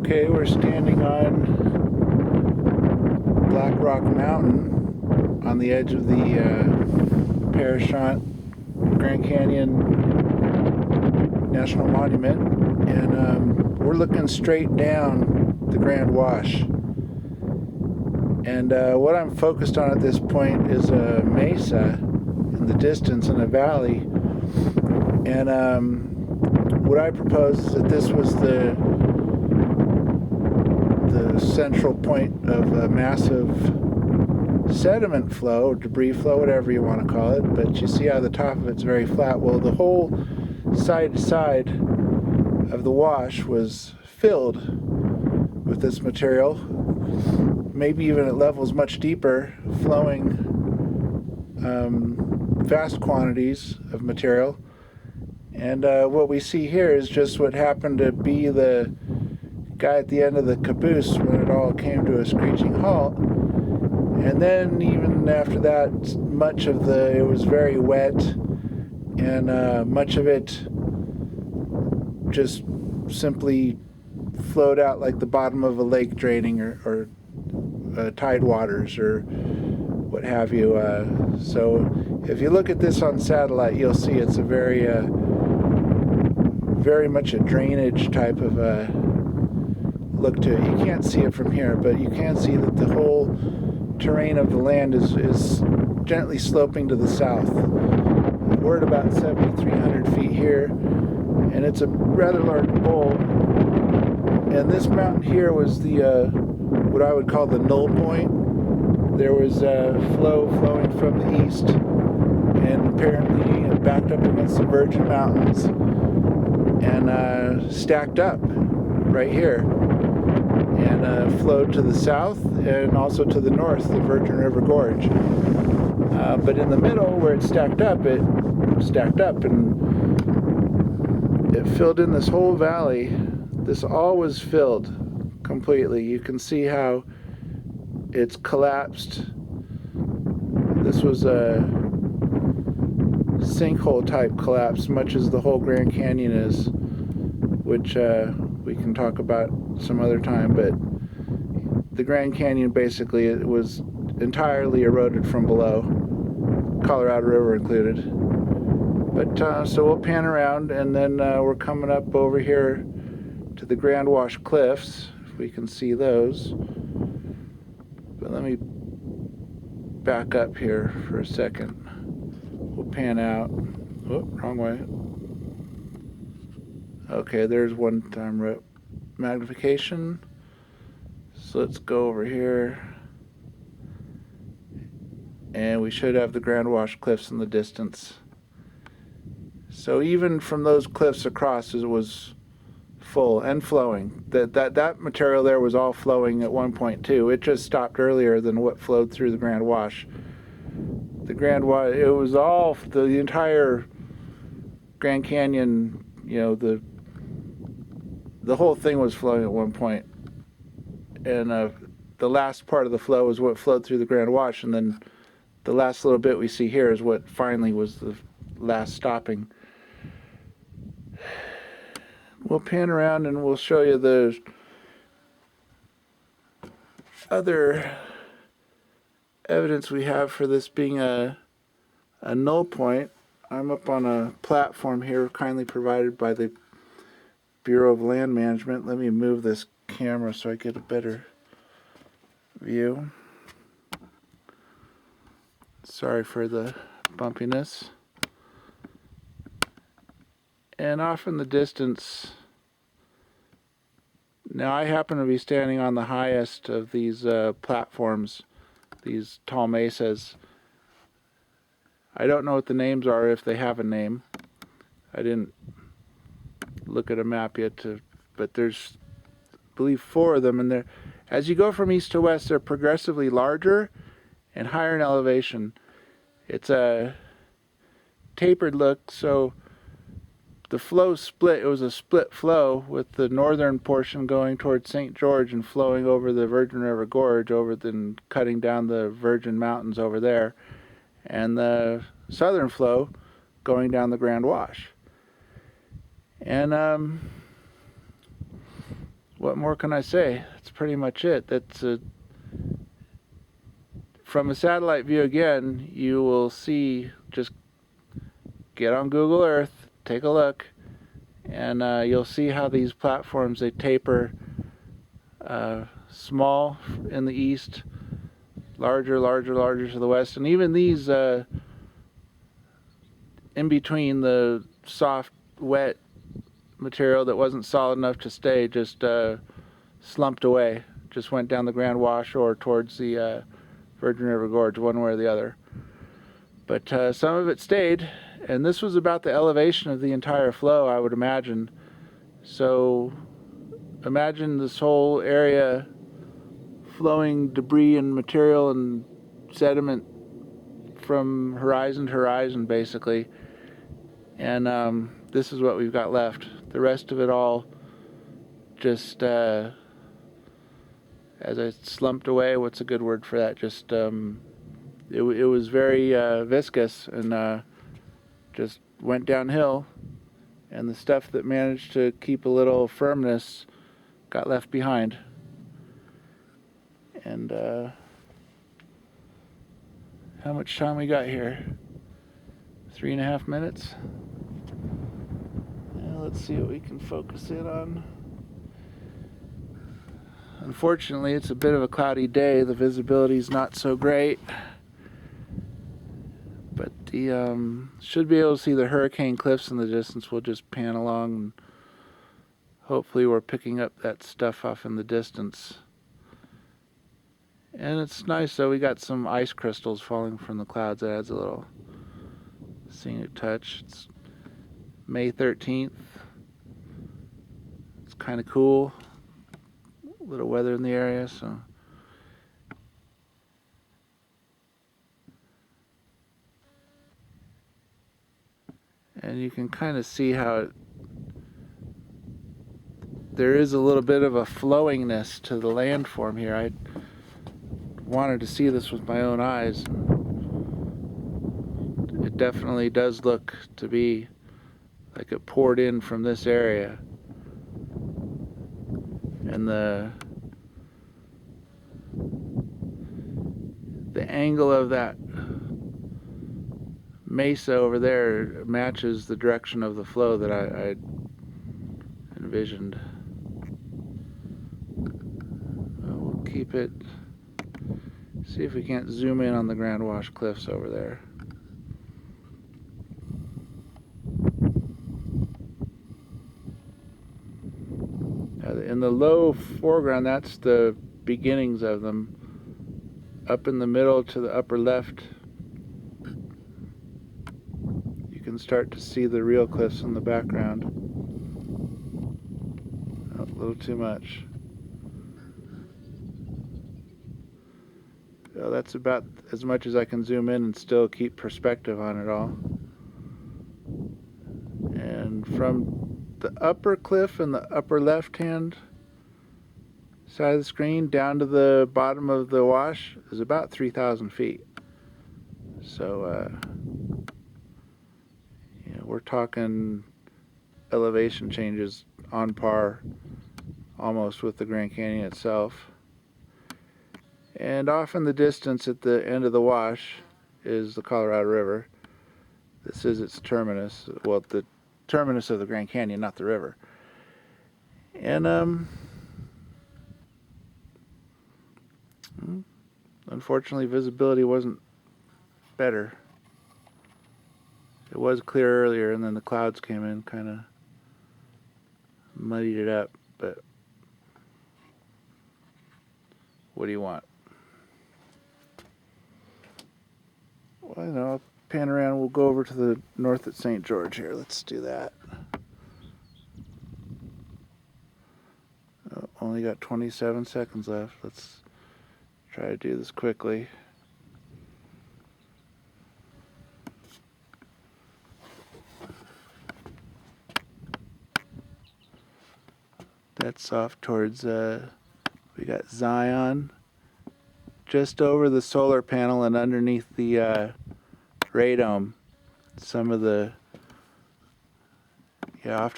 Okay, we're standing on Black Rock Mountain on the edge of the Parashant Grand Canyon National Monument, and we're looking straight down the Grand Wash. And what I'm focused on at this point is a mesa in the distance in a valley. And what I propose is that this was the central point of a massive sediment flow, or debris flow, whatever you want to call it. But you see how the top of it's very flat. Well, the whole side to side of the wash was filled with this material, maybe even at levels much deeper, flowing vast quantities of material. And what we see here is just what happened to be the guy at the end of the caboose when it all came to a screeching halt. And then even after that, it was very wet, and much of it just simply flowed out like the bottom of a lake draining, or tide waters, or what have you. So if you look at this on satellite, you'll see it's a very much a drainage type of look to it. You can't see it from here, but you can see that the whole terrain of the land is gently sloping to the south. We're at about 7,300 feet here, and it's a rather large bowl. And this mountain here was the what I would call the null point. There was a flow flowing from the east, and apparently it backed up against the Virgin Mountains and stacked up right here, and flowed to the south and also to the north, the Virgin River Gorge. But in the middle, where it stacked up and it filled in this whole valley. This all was filled completely. You can see how it's collapsed. This was a sinkhole type collapse, much as the whole Grand Canyon is, which we can talk about some other time. But the Grand Canyon, basically, it was entirely eroded from below, Colorado River included. But so we'll pan around, and then we're coming up over here to the Grand Wash Cliffs, if we can see those. But let me back up here for a second. We'll pan out. Oh, wrong way. Okay, there's one-time magnification. So let's go over here. And we should have the Grand Wash Cliffs in the distance. So even from those cliffs across, it was full and flowing. That material there was all flowing at one point too. It just stopped earlier than what flowed through the Grand Wash. The Grand Wash, it was all, the entire Grand Canyon, the whole thing was flowing at one point. And the last part of the flow was what flowed through the Grand Wash, and then the last little bit we see here is what finally was the last stopping. We'll pan around and we'll show you the other evidence we have for this being a null point. I'm up on a platform here kindly provided by the Bureau of Land Management. Let me move this camera so I get a better view. Sorry for the bumpiness. And off in the distance, now I happen to be standing on the highest of these platforms, these tall mesas. I don't know what the names are, if they have a name. I didn't look at a map yet, but there's, I believe, 4 of them, and as you go from east to west, they're progressively larger and higher in elevation. It's a tapered look, so the flow split. It was a split flow, with the northern portion going towards St. George and flowing over the Virgin River Gorge, then cutting down the Virgin Mountains over there, and the southern flow going down the Grand Wash. And what more can I say? That's pretty much it. From a satellite view again, you will see, just get on Google Earth, take a look, and you'll see how these platforms, they taper, small in the east, larger to the west, and even these in between, the soft, wet material that wasn't solid enough to stay just slumped away, just went down the Grand Wash or towards the Virgin River Gorge, one way or the other. But some of it stayed, and this was about the elevation of the entire flow, I would imagine. So imagine this whole area flowing debris and material and sediment from horizon to horizon, basically. And this is what we've got left. The rest of it all just, as I slumped away, what's a good word for that? Just, it was very viscous and just went downhill. And the stuff that managed to keep a little firmness got left behind. And how much time we got here? 3.5 minutes. Let's see what we can focus in on. Unfortunately, it's a bit of a cloudy day. The visibility's not so great. But the should be able to see the hurricane cliffs in the distance. We'll just pan along and hopefully we're picking up that stuff off in the distance. And it's nice though, we got some ice crystals falling from the clouds. That adds a little scenic touch. It's May 13th. It's kind of cool. A little weather in the area, so. And you can kind of see how there is a little bit of a flowingness to the landform here. I wanted to see this with my own eyes. It definitely does look to be like it poured in from this area. And the angle of that mesa over there matches the direction of the flow that I envisioned. We'll keep it, see if we can't zoom in on the Grand Wash cliffs over there. In the low foreground, that's the beginnings of them. Up in the middle to the upper left, you can start to see the real cliffs in the background. Oh, a little too much. Oh, that's about as much as I can zoom in and still keep perspective on it all. And from the upper cliff in the upper left-hand side of the screen down to the bottom of the wash is about 3,000 feet. So, you know, we're talking elevation changes on par almost with the Grand Canyon itself. And off in the distance at the end of the wash is the Colorado River. This is its terminus. Well, the terminus of the Grand Canyon, not the river. And unfortunately, visibility wasn't better. It was clear earlier, and then the clouds came in, kind of muddied it up. But what do you want? Well, you know, I'll pan around. We'll go over to the north at St. George here. Let's do that. Oh, only got 27 seconds left. Let's try to do this quickly. That's off towards, we got Zion, just over the solar panel and underneath the radome. Some of the, yeah, off